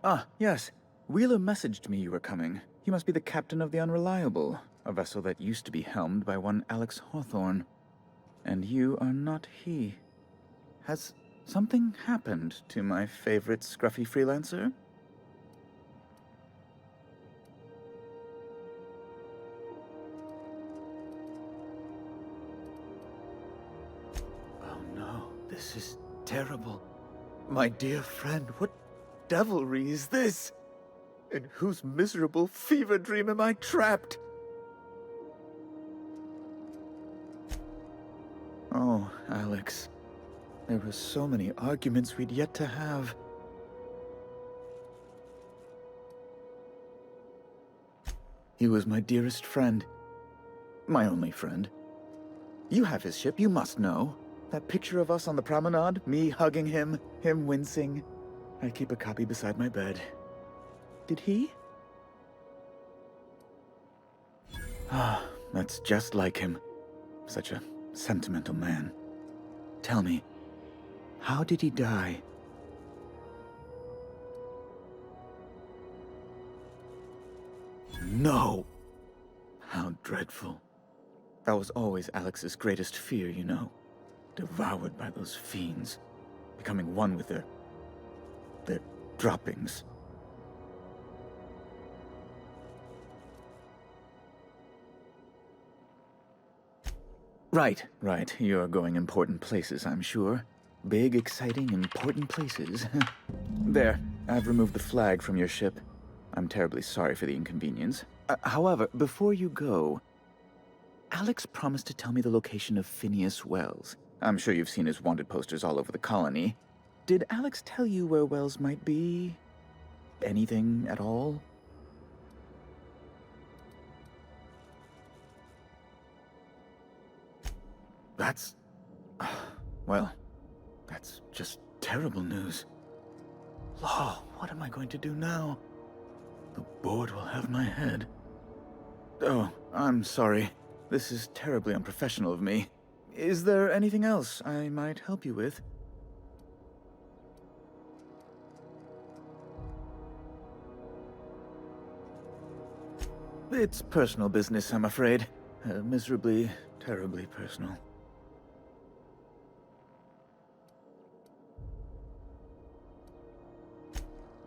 Ah, yes. Wheeler messaged me you were coming. He must be the captain of the Unreliable, a vessel that used to be helmed by one Alex Hawthorne. And you are not he. Has something happened to my favorite scruffy freelancer? Oh no, this is terrible. My dear friend, what devilry is this? In whose miserable fever dream am I trapped? Oh, Alex. There were so many arguments we'd yet to have. He was my dearest friend. My only friend. You have his ship, you must know. That picture of us on the promenade, me hugging him, him wincing. I keep a copy beside my bed. Did he? Ah, that's just like him. Such a sentimental man. Tell me, how did he die? No! How dreadful. That was always Alex's greatest fear, you know. Devoured by those fiends. Becoming one with their droppings. Right. You're going important places, I'm sure. Big, exciting, important places. There, I've removed the flag from your ship. I'm terribly sorry for the inconvenience. However, before you go, Alex promised to tell me the location of Phineas Wells. I'm sure you've seen his wanted posters all over the colony. Did Alex tell you where Wells might be? Anything at all? That's... well, that's just terrible news. Law, what am I going to do now? The board will have my head. Oh, I'm sorry. This is terribly unprofessional of me. Is there anything else I might help you with? It's personal business, I'm afraid. Miserably, terribly personal.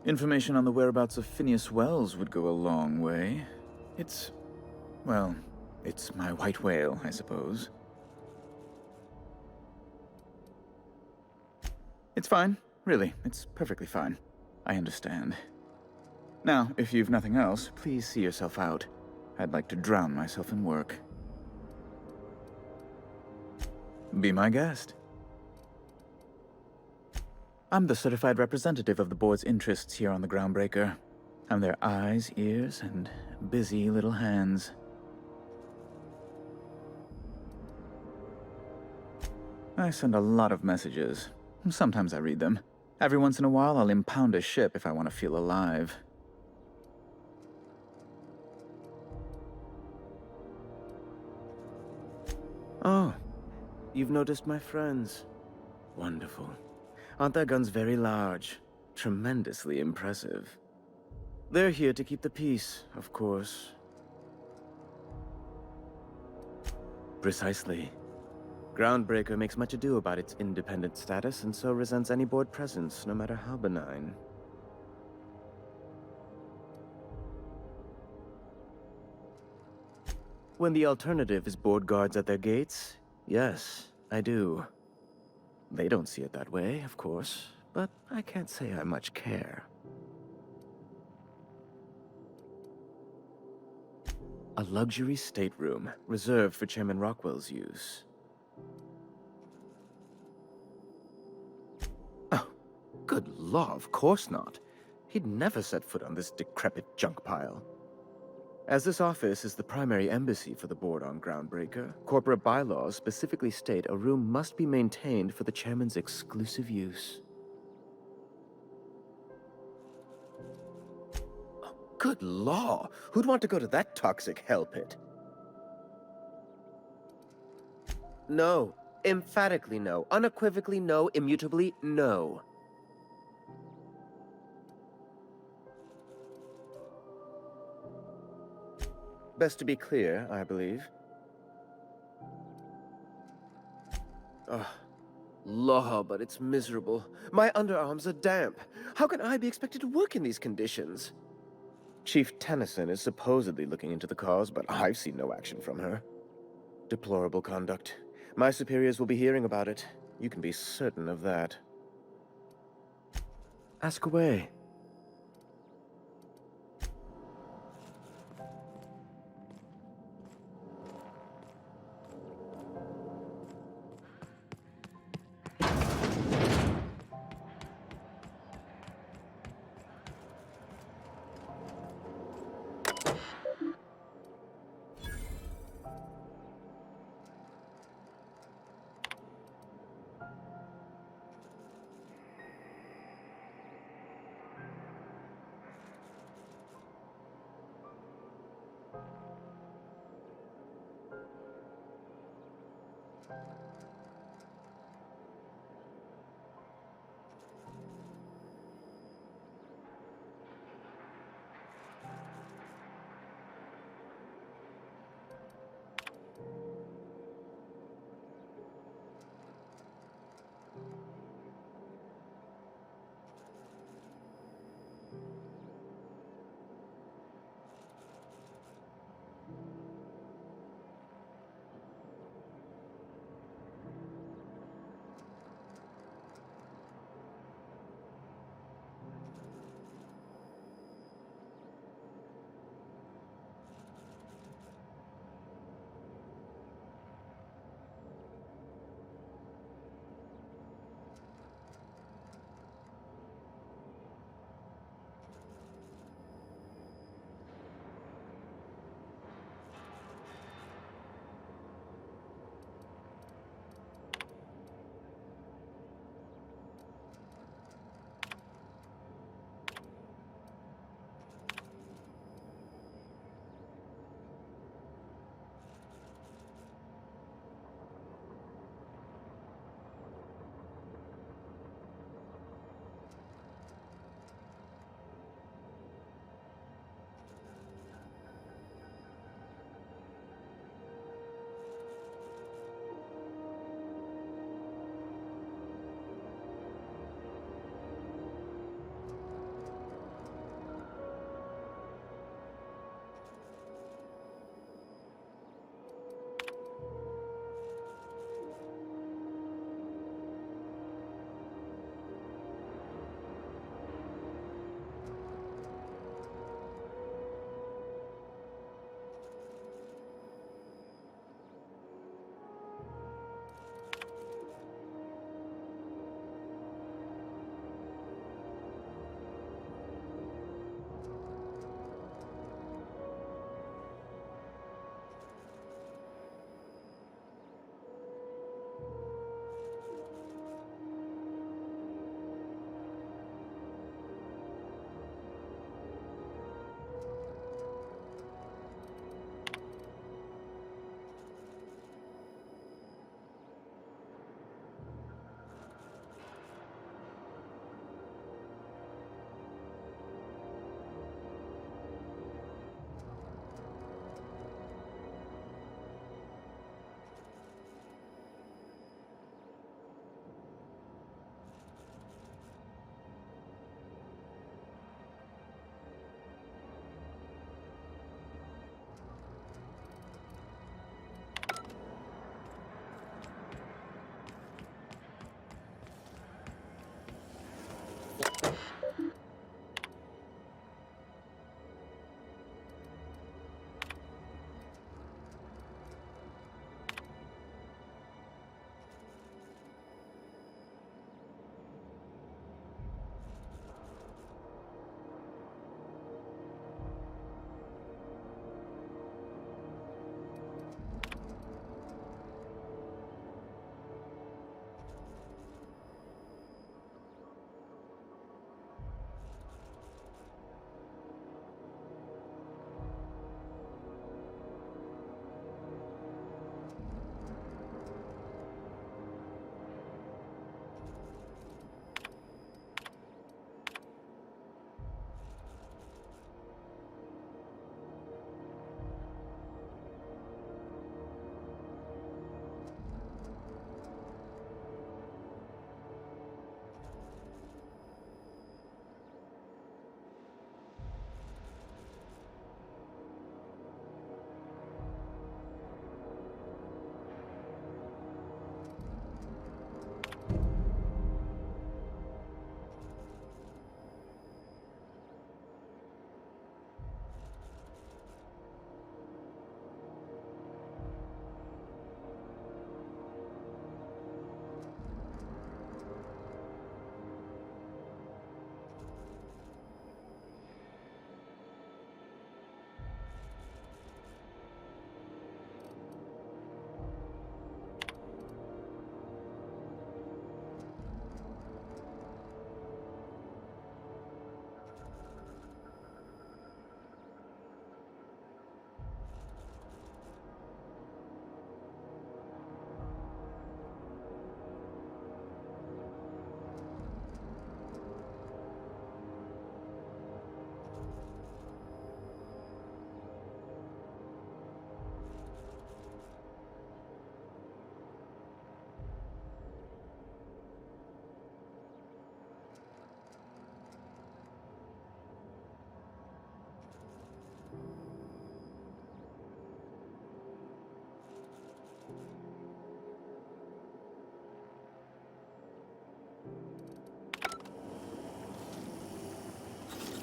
Information on the whereabouts of Phineas Wells would go a long way. Well, it's my white whale, I suppose. It's fine. Really, it's perfectly fine. I understand. Now, if you've nothing else, please see yourself out. I'd like to drown myself in work. Be my guest. I'm the certified representative of the board's interests here on the Groundbreaker. I'm their eyes, ears, and busy little hands. I send a lot of messages. Sometimes I read them. Every once in a while, I'll impound a ship if I want to feel alive. Oh, you've noticed my friends. Wonderful. Aren't their guns very large? Tremendously impressive. They're here to keep the peace, of course. Precisely. Groundbreaker makes much ado about its independent status and so resents any board presence, no matter how benign. When the alternative is board guards at their gates, yes, I do. They don't see it that way, of course, but I can't say I much care. A luxury stateroom, reserved for Chairman Rockwell's use. Oh, good law, of course not. He'd never set foot on this decrepit junk pile. As this office is the primary embassy for the board on Groundbreaker, corporate bylaws specifically state a room must be maintained for the chairman's exclusive use. Oh, good law! Who'd want to go to that toxic hell pit? No. Emphatically no. Unequivocally no. Immutably no. Best to be clear, I believe. Ugh. Law, but it's miserable. My underarms are damp. How can I be expected to work in these conditions? Chief Tennyson is supposedly looking into the cause, but I've seen no action from her. Deplorable conduct. My superiors will be hearing about it. You can be certain of that. Ask away.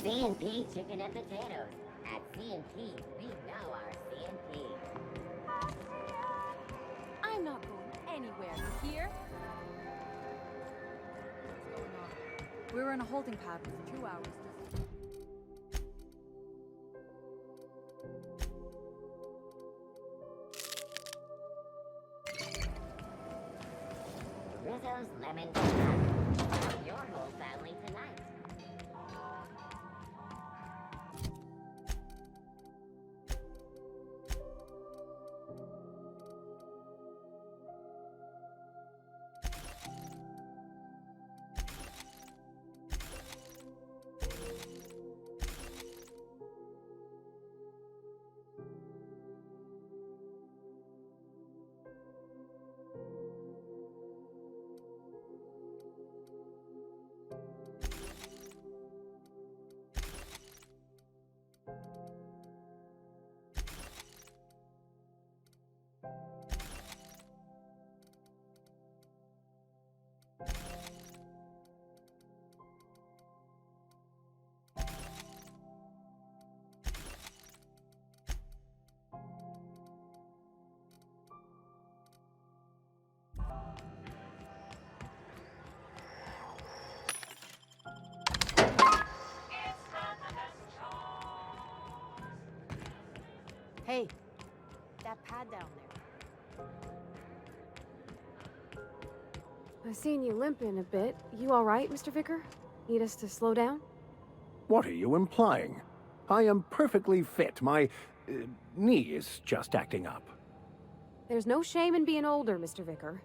C&P chicken and potatoes. At C&P, we know our C&P. I'm not going anywhere, you hear? What's going on? We were in a holding pattern for 2 hours. Rizzo's lemon pie. Your whole family tonight. Hey, that pad down there. I've seen you limping a bit. You all right, Mr. Vicar? Need us to slow down? What are you implying? I am perfectly fit. My knee is just acting up. There's no shame in being older, Mr. Vicar.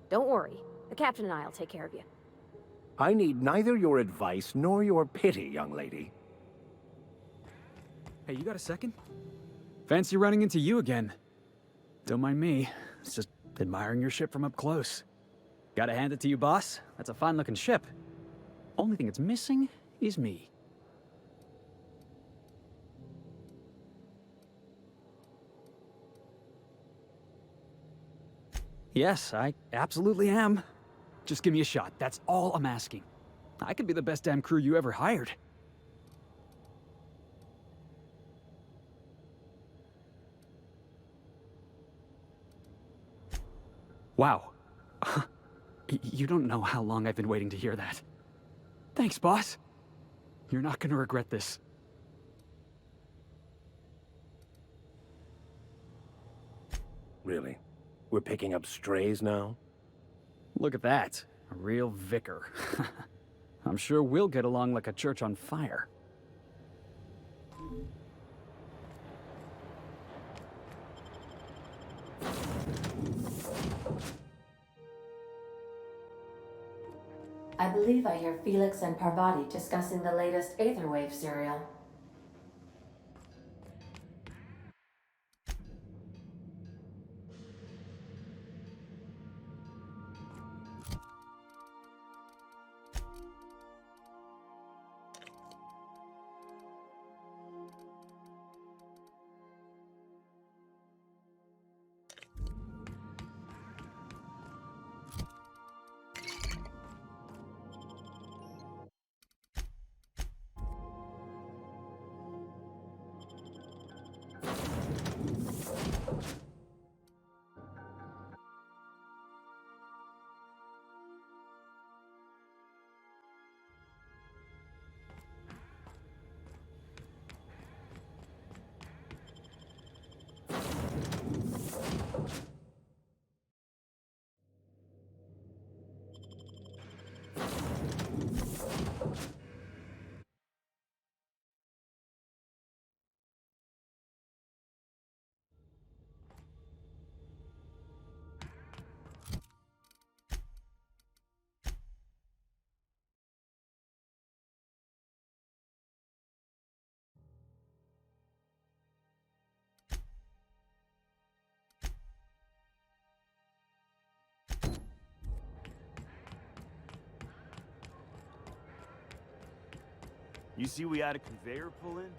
Don't worry. The captain and I'll take care of you. I need neither your advice nor your pity, young lady. Hey, you got a second? Fancy running into you again. Don't mind me. It's just admiring your ship from up close. Gotta hand it to you, boss. That's a fine-looking ship. Only thing it's missing is me. Yes, I absolutely am. Just give me a shot. That's all I'm asking. I could be the best damn crew you ever hired. Wow. You don't know how long I've been waiting to hear that. Thanks, boss. You're not gonna regret this. Really? We're picking up strays now? Look at that. A real vicar. I'm sure we'll get along like a church on fire. I believe I hear Felix and Parvati discussing the latest Aetherwave serial. You see we had a conveyor pull in?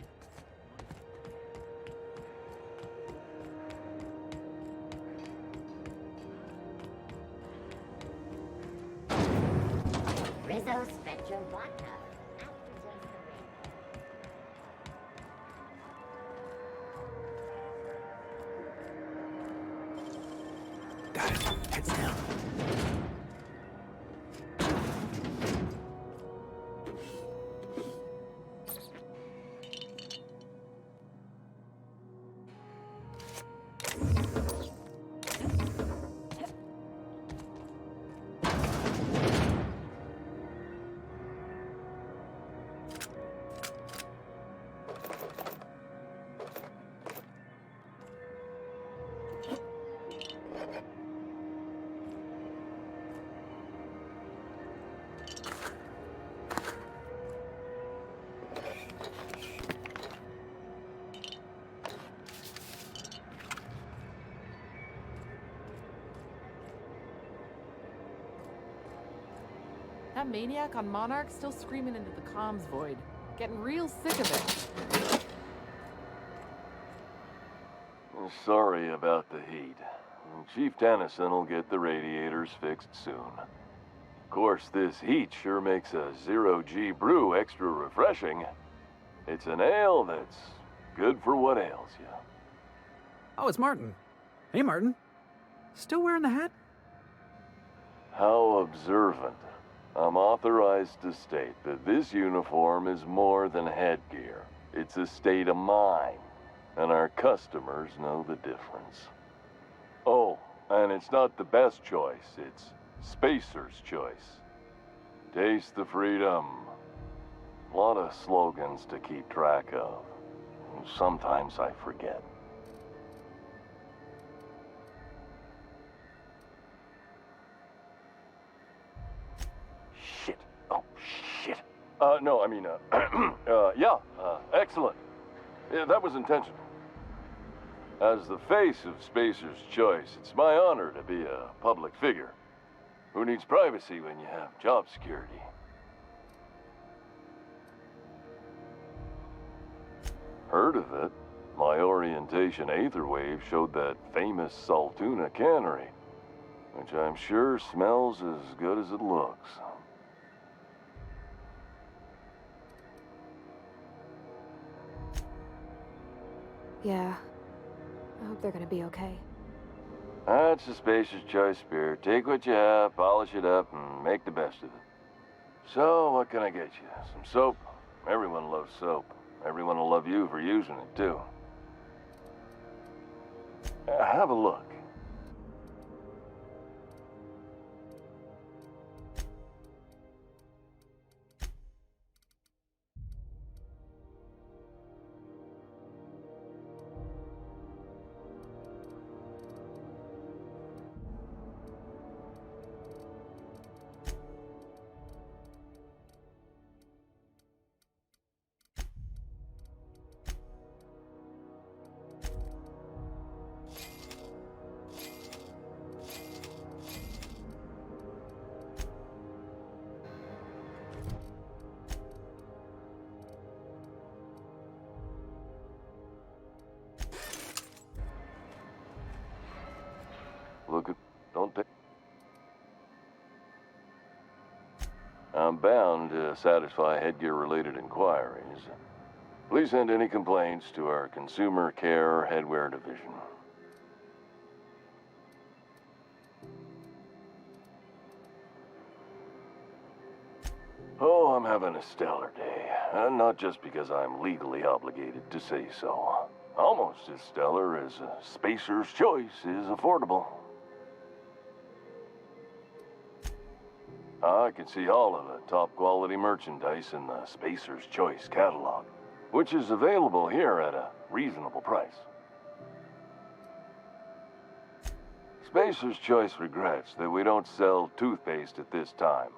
Rizzo Spectrum Vodka. Aftertaste the rainbow. that maniac on Monarch still screaming into the comms void. Getting real sick of it. Sorry about the heat. Chief Tennyson will get the radiators fixed soon. Of course, this heat sure makes a zero-G brew extra refreshing. It's an ale that's good for what ails you. Oh, it's Martin. Hey, Martin. Still wearing the hat? How observant. I'm authorized to state that this uniform is more than headgear. It's a state of mind, and our customers know the difference. Oh, and it's not the best choice, it's Spacer's choice. Taste the freedom. A lot of slogans to keep track of. Sometimes I forget. Shit. Oh, shit. No, I mean, yeah, excellent. Yeah, that was intentional. As the face of Spacer's Choice, it's my honor to be a public figure. Who needs privacy when you have job security? Heard of it? My orientation Aetherwave showed that famous Saltuna cannery, which I'm sure smells as good as it looks. Yeah. I hope they're gonna be okay. That's a Spacer's Choice beer. Take what you have, polish it up, and make the best of it. So, what can I get you? Some soap? Everyone loves soap. Everyone will love you for using it, too. Have a look. Look at... Don't take... I'm bound to satisfy headgear-related inquiries. Please send any complaints to our Consumer Care Headwear Division. Oh, I'm having a stellar day. And not just because I'm legally obligated to say so. Almost as stellar as a Spacer's Choice is affordable. I can see all of the top-quality merchandise in the Spacer's Choice catalog, which is available here at a reasonable price. Spacer's Choice regrets that we don't sell toothpaste at this time,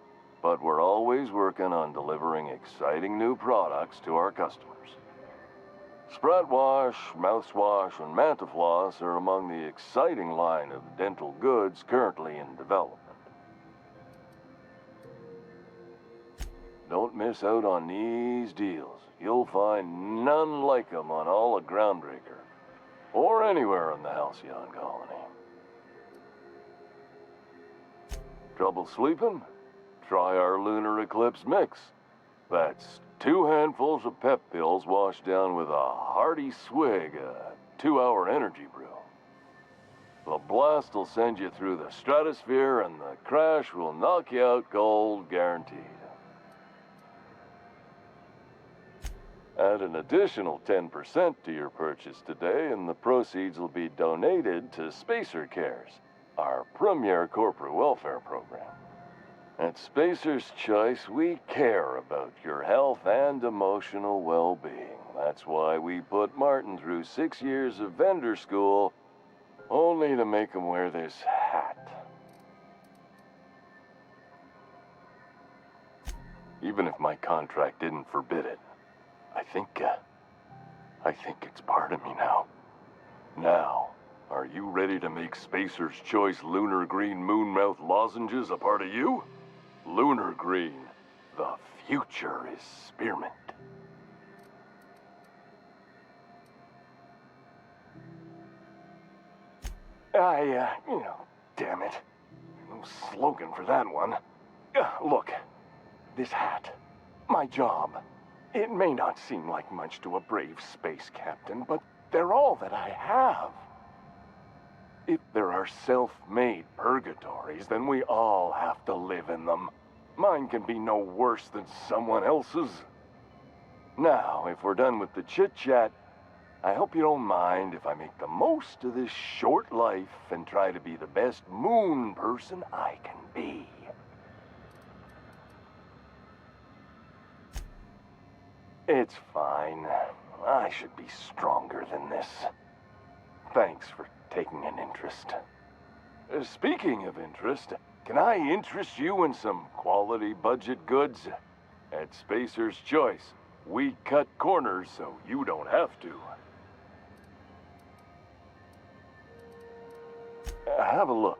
but we're always working on delivering exciting new products to our customers. Spread wash, mouthwash, and Mantafloss are among the exciting line of dental goods currently in development. Don't miss out on these deals. You'll find none like them on all of Groundbreaker, or anywhere in the Halcyon colony. Trouble sleeping? Try our Lunar Eclipse mix. That's 2 handfuls of pep pills washed down with a hearty swig of 2-hour energy brew. The blast will send you through the stratosphere, and the crash will knock you out cold, guaranteed. Add an additional 10% to your purchase today, and the proceeds will be donated to Spacer Cares, our premier corporate welfare program. At Spacer's Choice, we care about your health and emotional well-being. That's why we put Martin through 6 years of vendor school, only to make him wear this hat. Even if my contract didn't forbid it, I think it's part of me now. Now, are you ready to make Spacer's Choice Lunar Green Moonmouth lozenges a part of you? Lunar green. The future is spearmint. Damn it. No slogan for that one. Look, this hat, my job. It may not seem like much to a brave space captain, but they're all that I have. If there are self-made purgatories, then we all have to live in them. Mine can be no worse than someone else's. Now, if we're done with the chit-chat, I hope you don't mind if I make the most of this short life and try to be the best moon person I can be. It's fine. I should be stronger than this. Thanks for taking an interest. Speaking of interest, can I interest you in some quality budget goods? At Spacer's Choice, we cut corners so you don't have to. Have a look.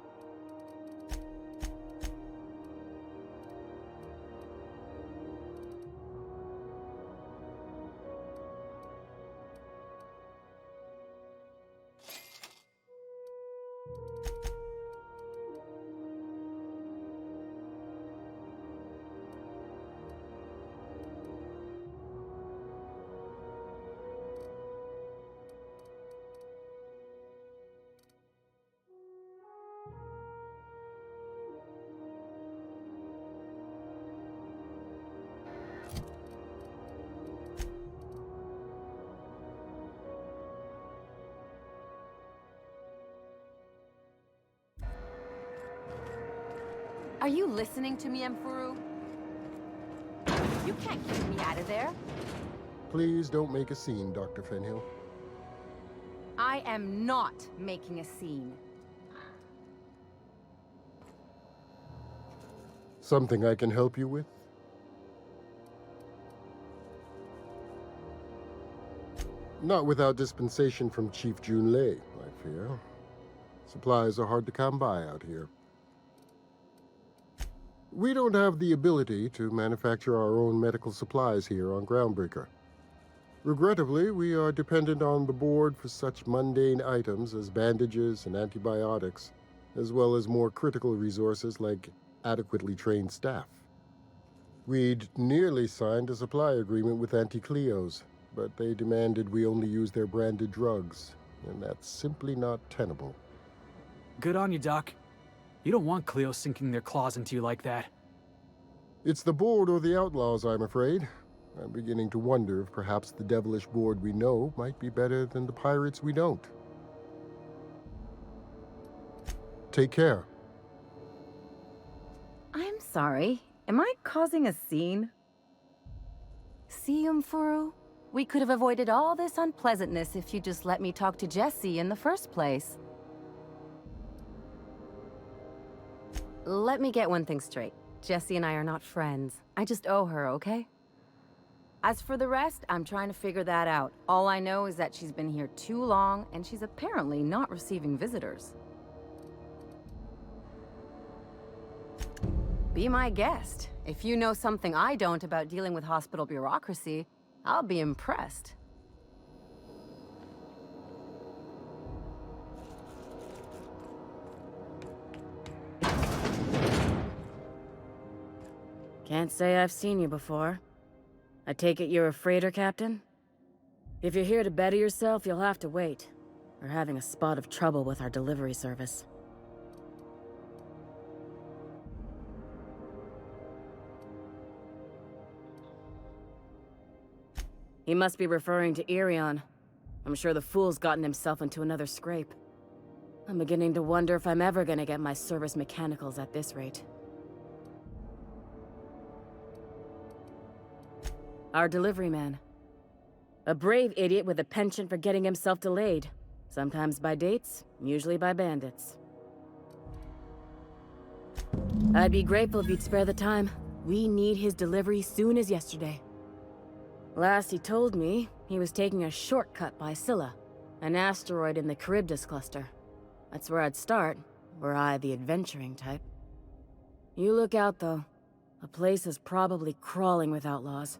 Are you listening to me, Emfuru? You can't keep me out of there. Please don't make a scene, Dr. Fenhill. I am not making a scene. Something I can help you with? Not without dispensation from Chief Junlei, I fear. Supplies are hard to come by out here. We don't have the ability to manufacture our own medical supplies here on Groundbreaker. Regrettably, we are dependent on the board for such mundane items as bandages and antibiotics, as well as more critical resources like adequately trained staff. We'd nearly signed a supply agreement with Anti-Cleos, but they demanded we only use their branded drugs, and that's simply not tenable. Good on you, Doc. You don't want Cleo sinking their claws into you like that. It's the board or the outlaws, I'm afraid. I'm beginning to wonder if perhaps the devilish board we know might be better than the pirates we don't. Take care. I'm sorry. Am I causing a scene? See, Emfuru? We could have avoided all this unpleasantness if you just let me talk to Jesse in the first place. Let me get one thing straight. Jesse and I are not friends. I just owe her, okay? As for the rest, I'm trying to figure that out. All I know is that she's been here too long, and she's apparently not receiving visitors. Be my guest. If you know something I don't about dealing with hospital bureaucracy, I'll be impressed. Can't say I've seen you before. I take it you're a freighter captain? If you're here to better yourself, you'll have to wait. We're having a spot of trouble with our delivery service. He must be referring to Irion. I'm sure the fool's gotten himself into another scrape. I'm beginning to wonder if I'm ever gonna get my service mechanicals at this rate. Our delivery man. A brave idiot with a penchant for getting himself delayed. Sometimes by dates, usually by bandits. I'd be grateful if you'd spare the time. We need his delivery soon as yesterday. Last he told me, he was taking a shortcut by Scylla, an asteroid in the Charybdis cluster. That's where I'd start, were I the adventuring type. You look out, though. The place is probably crawling with outlaws.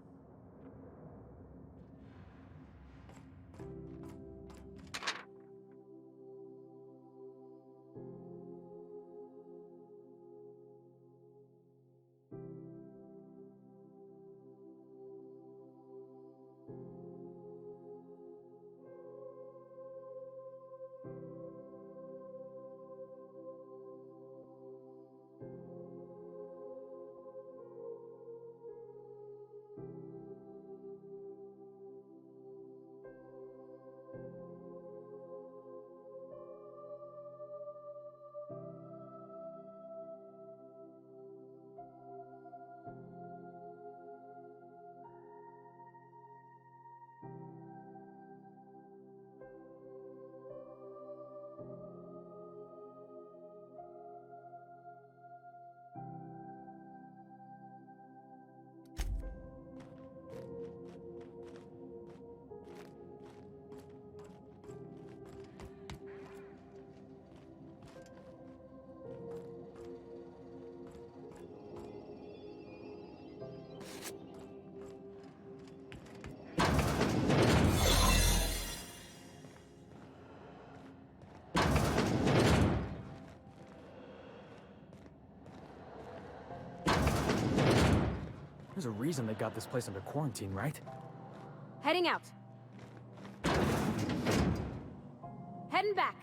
There's a reason they got this place under quarantine, right? Heading out. Heading back.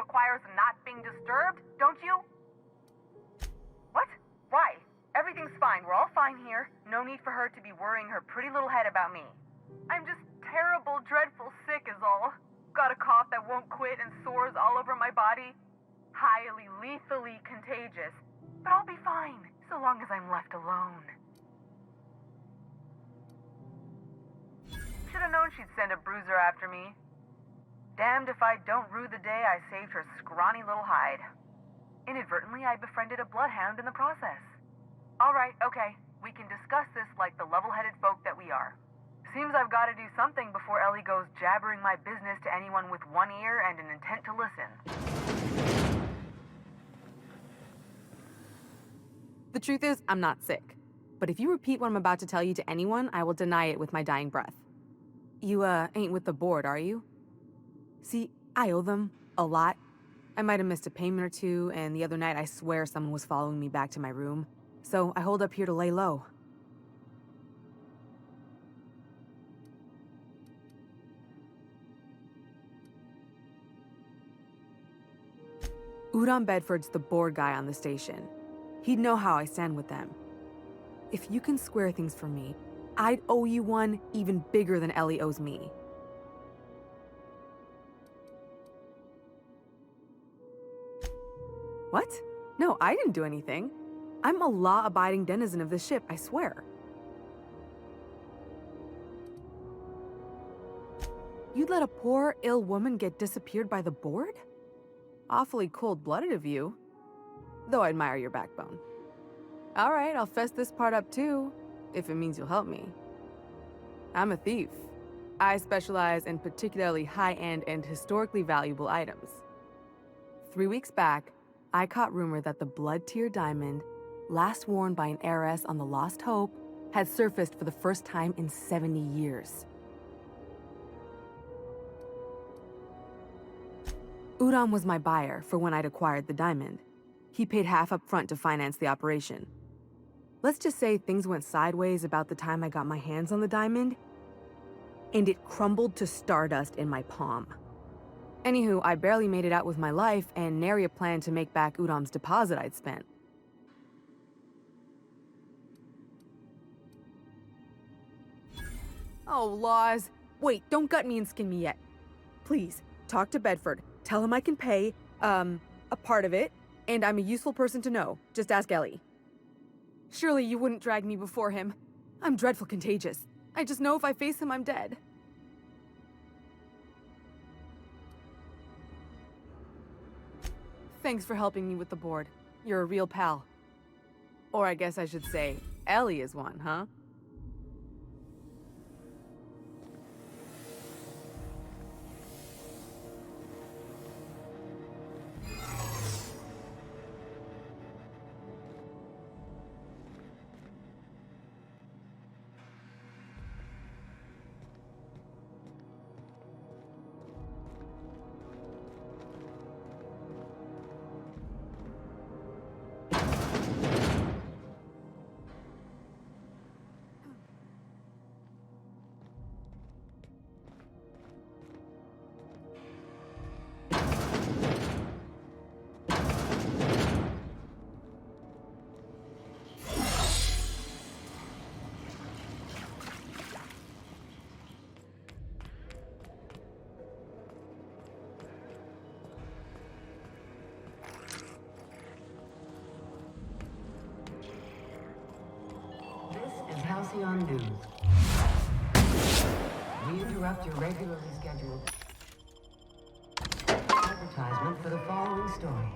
requires not being disturbed, don't you? What? Why? Everything's fine. We're all fine here. No need for her to be worrying her pretty little head about me. I'm just terrible, dreadful sick is all. Got a cough that won't quit and sores all over my body. Highly, lethally contagious. But I'll be fine, so long as I'm left alone. Should've known she'd send a bruiser after me. Damned if I don't rue the day I saved her scrawny little hide. Inadvertently, I befriended a bloodhound in the process. Alright, okay. We can discuss this like the level-headed folk that we are. Seems I've got to do something before Ellie goes jabbering my business to anyone with one ear and an intent to listen. The truth is, I'm not sick. But if you repeat what I'm about to tell you to anyone, I will deny it with my dying breath. You, ain't with the board, are you? See, I owe them a lot. I might have missed a payment or two, and the other night I swear someone was following me back to my room. So I hold up here to lay low. Udon Bedford's the board guy on the station. He'd know how I stand with them. If you can square things for me, I'd owe you one even bigger than Ellie owes me. What? No, I didn't do anything. I'm a law-abiding denizen of this ship, I swear. You'd let a poor, ill woman get disappeared by the board? Awfully cold-blooded of you. Though I admire your backbone. All right, I'll fess this part up too, if it means you'll help me. I'm a thief. I specialize in particularly high-end and historically valuable items. 3 weeks back, I caught rumor that the blood-tier diamond, last worn by an heiress on the Lost Hope, had surfaced for the first time in 70 years. Udon was my buyer for when I'd acquired the diamond. He paid half up front to finance the operation. Let's just say things went sideways about the time I got my hands on the diamond, and it crumbled to stardust in my palm. Anywho, I barely made it out with my life, and nary a plan to make back Udom's deposit I'd spent. Oh, laws. Wait, don't gut me and skin me yet. Please, talk to Bedford. Tell him I can pay, a part of it, And I'm a useful person to know. Just ask Ellie. Surely you wouldn't drag me before him. I'm dreadful contagious. I just know if I face him, I'm dead. Thanks for helping me with the board. You're a real pal. Or I guess I should say, Ellie is one, huh? Halcyon News. We interrupt your regularly scheduled advertisement for the following story.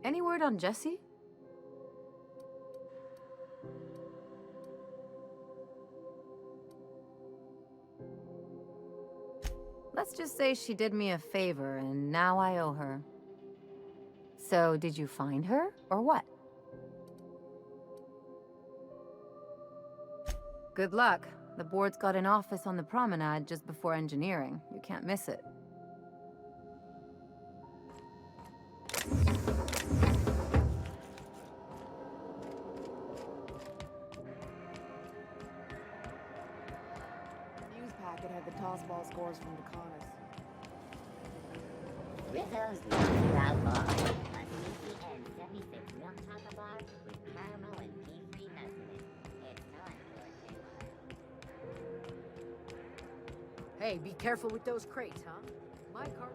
Any word on Jesse? Let's just say she did me a favor, and now I owe her. So, did you find her, or what? Good luck. The board's got an office on the promenade just before engineering. You can't miss it. News packet had the tossball scores from the Connors. Rizzo's Lucky Outlaw. A CCN 76 milk chocolate bar with caramel and tea-free nuts in it. It's time for a new one. Hey, be careful with those crates, huh? My car...